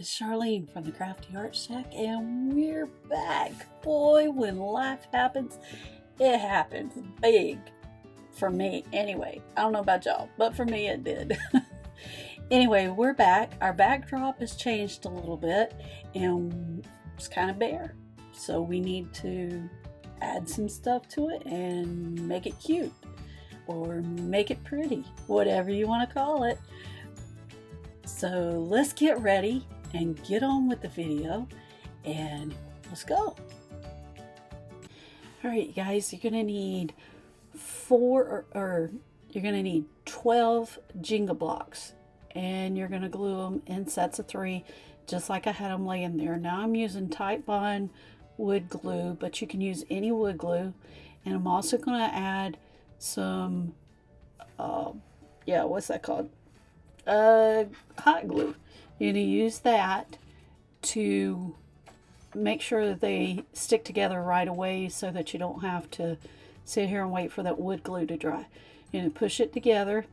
it's Charlene from the Crafty Art Shack, and we're back. Boy, when life happens, it happens big. For me, anyway. I don't know about y'all, but for me it did. Anyway, we're back. Our backdrop has changed a little bit, and it's kind of bare. So we need to add some stuff to it and make it cute, or make it pretty, whatever you want to call it. So let's get ready and get on with the video, and let's go. Alright guys, you're going to need 12 JENGA blocks, and you're going to glue them in sets of 3 just like I had them laying there. Now I'm using Type Bond wood glue, but you can use any wood glue, and I'm also going to add some what's that called? Hot glue. You're going to use that to make sure that they stick together right away so that you don't have to sit here and wait for that wood glue to dry. You're going to push it together,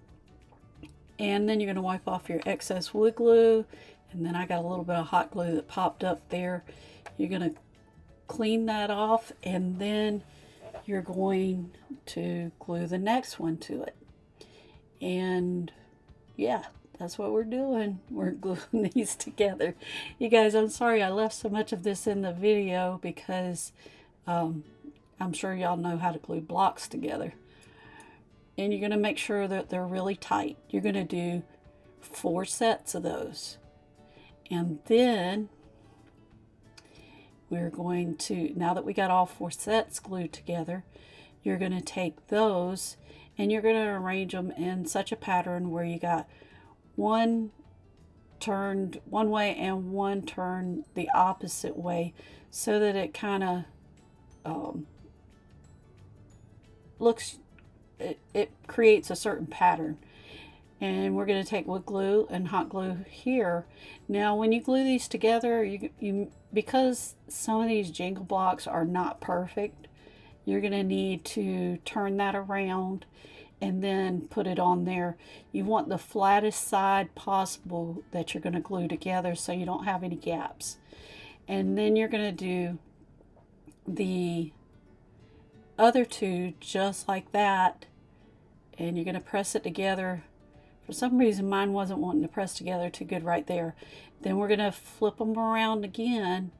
and then you're going to wipe off your excess wood glue, and then I got a little bit of hot glue that popped up there. You're going to clean that off, and then you're going to glue the next one to it. And yeah, that's what we're doing. We're gluing these together. You guys, I'm sorry I left so much of this in the video because I'm sure y'all know how to glue blocks together. And you're going to make sure that they're really tight. You're going to do 4 sets of those. And then we're going to, now that we got all 4 sets glued together, you're going to take those and you're going to arrange them in such a pattern where you got one turned one way and one turned the opposite way, so that it kind of it creates a certain pattern. And we're going to take wood glue and hot glue here. Now when you glue these together, you because some of these JENGA blocks are not perfect, you're going to need to turn that around and then put it on there. You want the flattest side possible that you're going to glue together so you don't have any gaps. And then you're going to do the other 2 just like that, and you're going to press it together. For some reason mine wasn't wanting to press together too good right there. Then we're going to flip them around again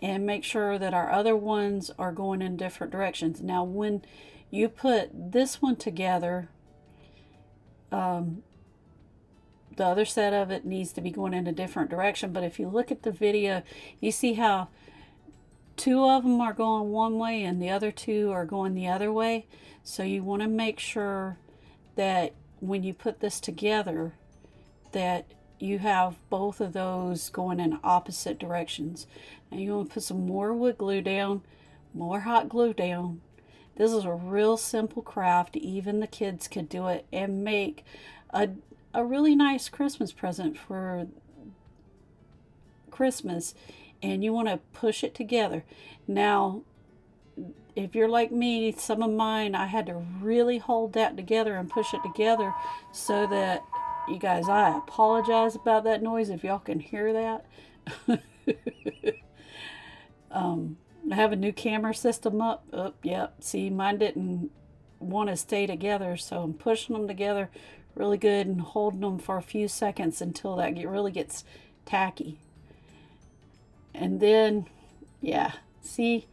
and make sure that our other ones are going in different directions. Now when you put this one together, the other set of it needs to be going in a different direction. But if you look at the video, you see how 2 of them are going one way and the other 2 are going the other way. So you want to make sure that when you put this together that you have both of those going in opposite directions. And you want to put some more wood glue down, more hot glue down. This is a real simple craft. Even the kids could do it and make a really nice Christmas present for Christmas. And you want to push it together. Now, if you're like me, some of mine, I had to really hold that together and push it together so that, you guys, I apologize about that noise if y'all can hear that. I have a new camera system up. Oh, yep. See, mine didn't want to stay together, so I'm pushing them together really good and holding them for a few seconds until that really gets tacky. And then, yeah, see,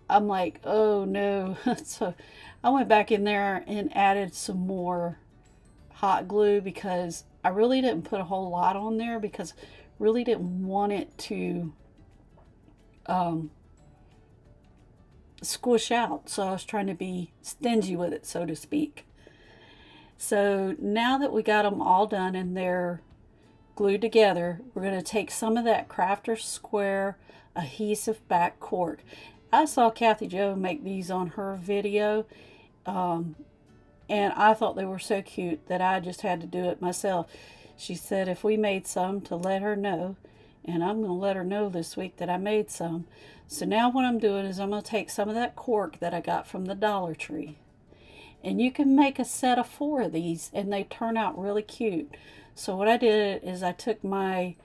I'm like, oh no. So I went back in there and added some more hot glue because I really didn't put a whole lot on there because I really didn't want it to squish out. So I was trying to be stingy with it, so to speak. So now that we got them all done and they're glued together, we're going to take some of that Crafter Square adhesive back cork. I saw Kathy Jo make these on her video, and I thought they were so cute that I just had to do it myself. She said if we made some to let her know, and I'm going to let her know this week that I made some. So now what I'm doing is I'm going to take some of that cork that I got from the Dollar Tree, And you can make a set of 4 of these and they turn out really cute. So what I did is I took my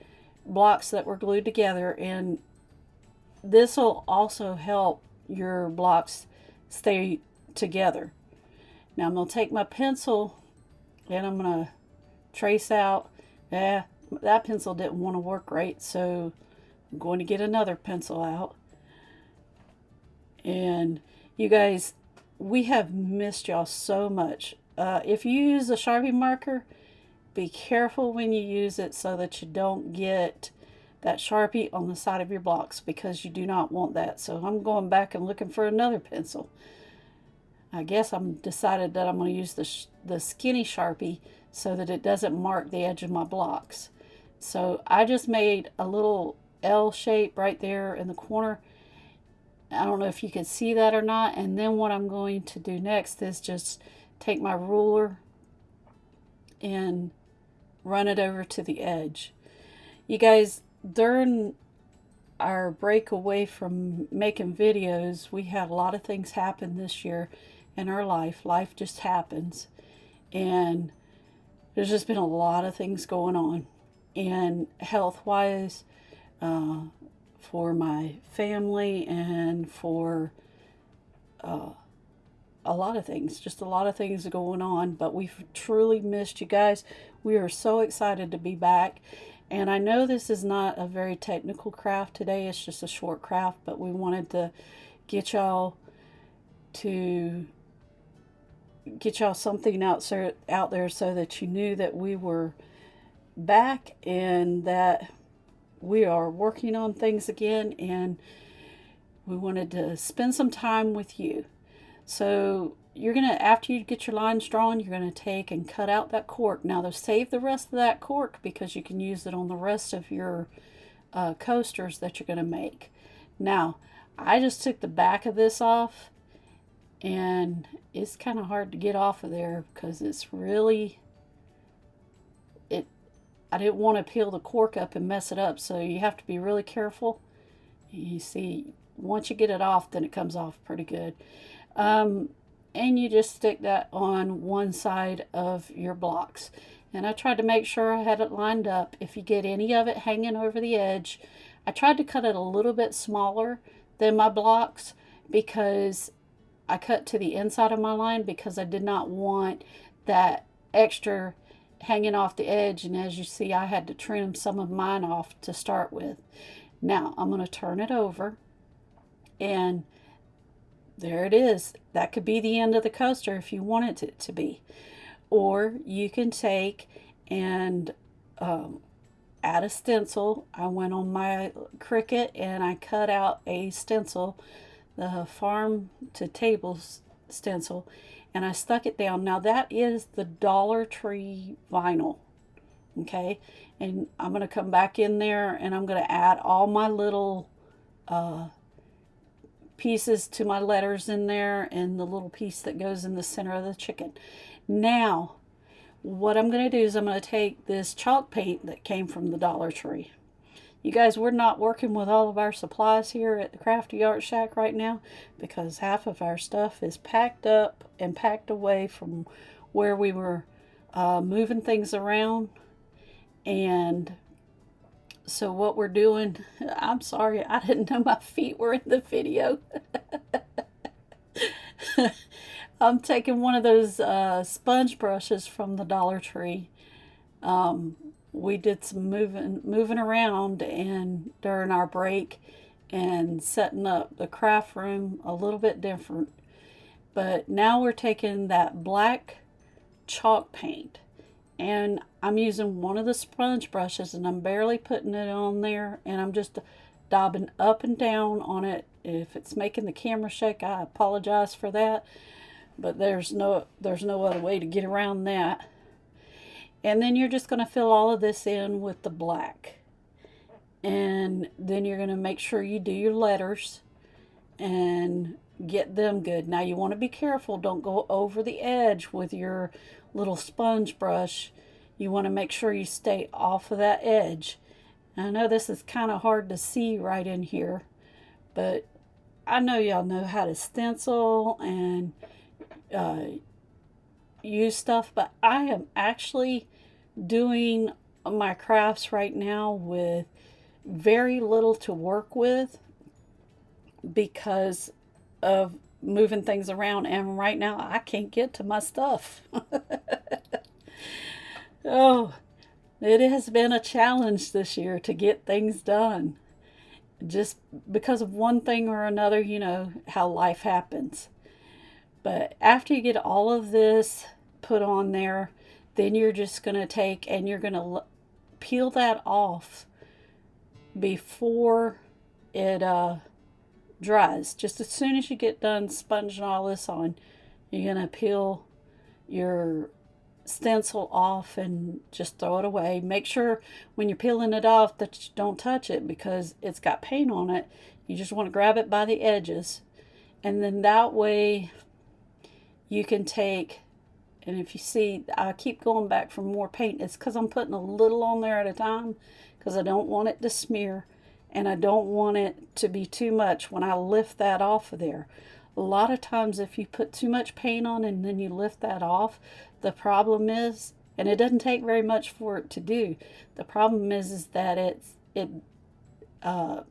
blocks that were glued together, and this will also help your blocks stay together. Now I'm going to take my pencil and I'm going to trace out. That pencil didn't want to work right, so I'm going to get another pencil out. And you guys, we have missed y'all so much. If you use a Sharpie marker, be careful when you use it so that you don't get that Sharpie on the side of your blocks, because you do not want that. So I'm going back and looking for another pencil. I guess I'm decided that I'm going to use the skinny Sharpie so that it doesn't mark the edge of my blocks. So I just made a little L shape right there in the corner. I don't know if you can see that or not. And then what I'm going to do next is just take my ruler and run it over to the edge. You guys, during our break away from making videos, we had a lot of things happen this year in our life. Life just happens. And there's just been a lot of things going on. And health-wise, for my family and for a lot of things. Just a lot of things going on. But we've truly missed you guys. We are so excited to be back. And I know this is not a very technical craft today. It's just a short craft. But we wanted to get y'all something out there so that you knew that we were back and that we are working on things again, and we wanted to spend some time with you. So you're gonna, after you get your lines drawn, you're gonna take and cut out that cork. Now save the rest of that cork because you can use it on the rest of your coasters that you're gonna make. Now I just took the back of this off, and it's kind of hard to get off of there because it's really, I didn't want to peel the cork up and mess it up, so you have to be really careful. You see, once you get it off, then it comes off pretty good. And you just stick that on one side of your blocks. And I tried to make sure I had it lined up. If you get any of it hanging over the edge, I tried to cut it a little bit smaller than my blocks because I cut to the inside of my line because I did not want that extra hanging off the edge. And as you see, I had to trim some of mine off to start with. Now I'm going to turn it over, and there it is. That could be the end of the coaster if you wanted it to be. Or you can take and add a stencil. I went on my Cricut and I cut out a stencil, the farm to table stencil, and I stuck it down. Now that is the Dollar Tree vinyl, okay? And I'm going to come back in there and I'm going to add all my little pieces to my letters in there, and the little piece that goes in the center of the chicken. Now what I'm going to do is I'm going to take this chalk paint that came from the Dollar Tree. You guys, we're not working with all of our supplies here at the Crafty Art Shack right now because half of our stuff is packed up and packed away from where we were moving things around. And so what we're doing, I'm sorry, I didn't know my feet were in the video. I'm taking one of those sponge brushes from the Dollar Tree. We did some moving around and during our break and setting up the craft room a little bit different. But now we're taking that black chalk paint, and I'm using one of the sponge brushes, and I'm barely putting it on there, and I'm just daubing up and down on it. If it's making the camera shake, I apologize for that, but there's no other way to get around that. And then you're just going to fill all of this in with the black. And then you're going to make sure you do your letters and get them good. Now you want to be careful. Don't go over the edge with your little sponge brush. You want to make sure you stay off of that edge. I know this is kind of hard to see right in here, but I know y'all know how to stencil and use stuff, but I am actually doing my crafts right now with very little to work with because of moving things around, and right now I can't get to my stuff. Oh, it has been a challenge this year to get things done. Just because of one thing or another, you know how life happens. But after you get all of this put on there, then you're just going to take and you're going to peel that off before it dries. Just as soon as you get done sponging all this on, you're going to peel your stencil off and just throw it away. Make sure when you're peeling it off that you don't touch it because it's got paint on it. You just want to grab it by the edges, and then that way you can take, and if you see I keep going back for more paint, it's because I'm putting a little on there at a time because I don't want it to smear and I don't want it to be too much when I lift that off of there. A lot of times if you put too much paint on and then you lift that off, the problem is, and it doesn't take very much for it to do, the problem is that it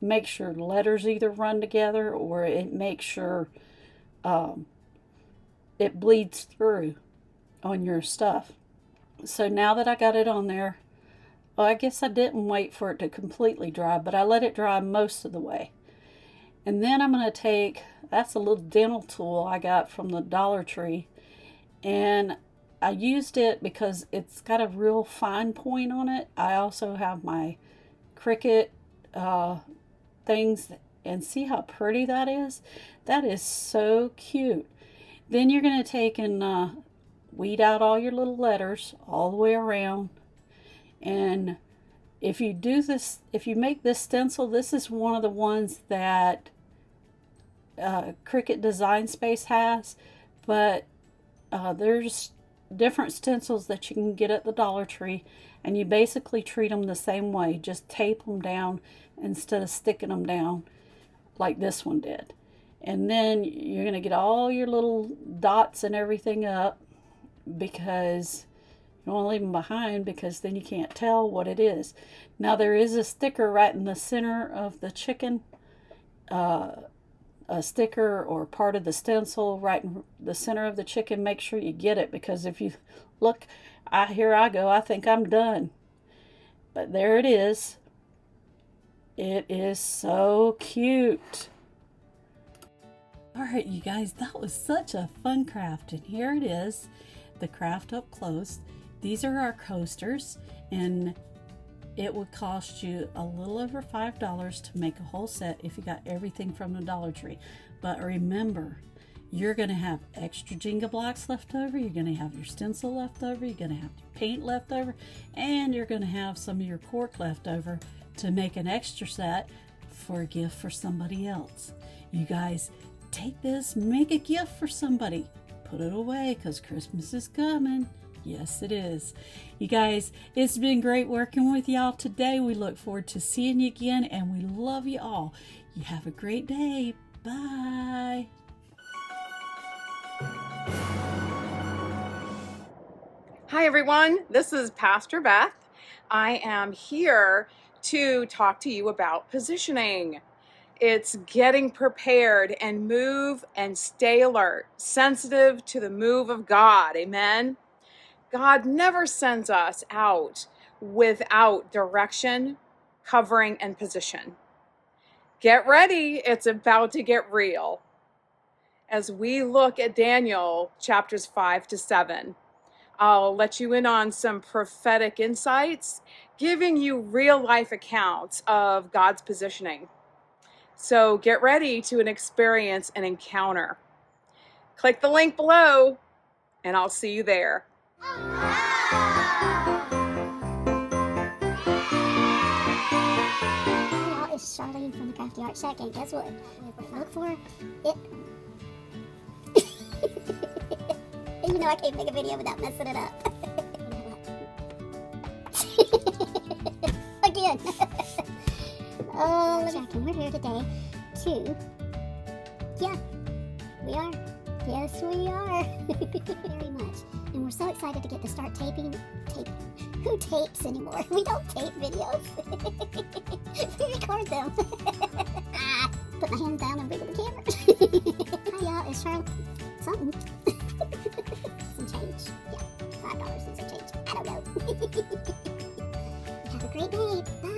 makes your letters either run together or it makes sure it bleeds through on your stuff. So now that I got it on there, well, I guess I didn't wait for it to completely dry, but I let it dry most of the way. And then I'm going to take, that's a little dental tool I got from the Dollar Tree, and I used it because it's got a real fine point on it. I also have my Cricut things, and see how pretty that is? That is so cute. Then you're going to take and weed out all your little letters all the way around. And if you do this, if you make this stencil, this is one of the ones that Cricut Design Space has, but there's different stencils that you can get at the Dollar Tree, and you basically treat them the same way. Just tape them down instead of sticking them down like this one did. And then you're going to get all your little dots and everything up, because you don't want to leave them behind because then you can't tell what it is. Now there is a sticker right in the center of the chicken, a sticker or part of the stencil right in the center of the chicken. Make sure you get it, because if you look, here I go, I think I'm done. But there it is. It is so cute. Alright, you guys, that was such a fun craft, and here it is, the craft up close. These are our coasters, and it would cost you a little over $5 to make a whole set if you got everything from the Dollar Tree. But remember, you're going to have extra Jenga blocks left over, you're going to have your stencil left over, you're going to have your paint left over, and you're going to have some of your cork left over to make an extra set for a gift for somebody else. You guys, take this, make a gift for somebody. Put it away because Christmas is coming. Yes, it is. You guys, it's been great working with y'all today. We look forward to seeing you again, and we love you all. You have a great day. Bye. Hi, everyone. This is Pastor Beth. I am here to talk to you about positioning. It's getting prepared and move and stay alert, sensitive to the move of God. Amen. God never sends us out without direction, covering, and position. Get ready. It's about to get real. As we look at Daniel chapters 5 to 7, I'll let you in on some prophetic insights, giving you real life accounts of God's positioning. So get ready to experience an encounter. Click the link below, and I'll see you there. Y'all, it's Charlene from the Crafty Art Shack, and guess what? Look for it. You know I can't make a video without messing it up. Again. Jack, and we're here today to... Yeah, we are. Yes, we are. Very much. And we're so excited to get to start taping. Who tapes anymore? We don't tape videos. We record them. Put my hands down and wiggle the camera. Hi y'all, it's Charlotte. Something. Some change. Yeah, $5 and some change. I don't know. Have a great day. Bye.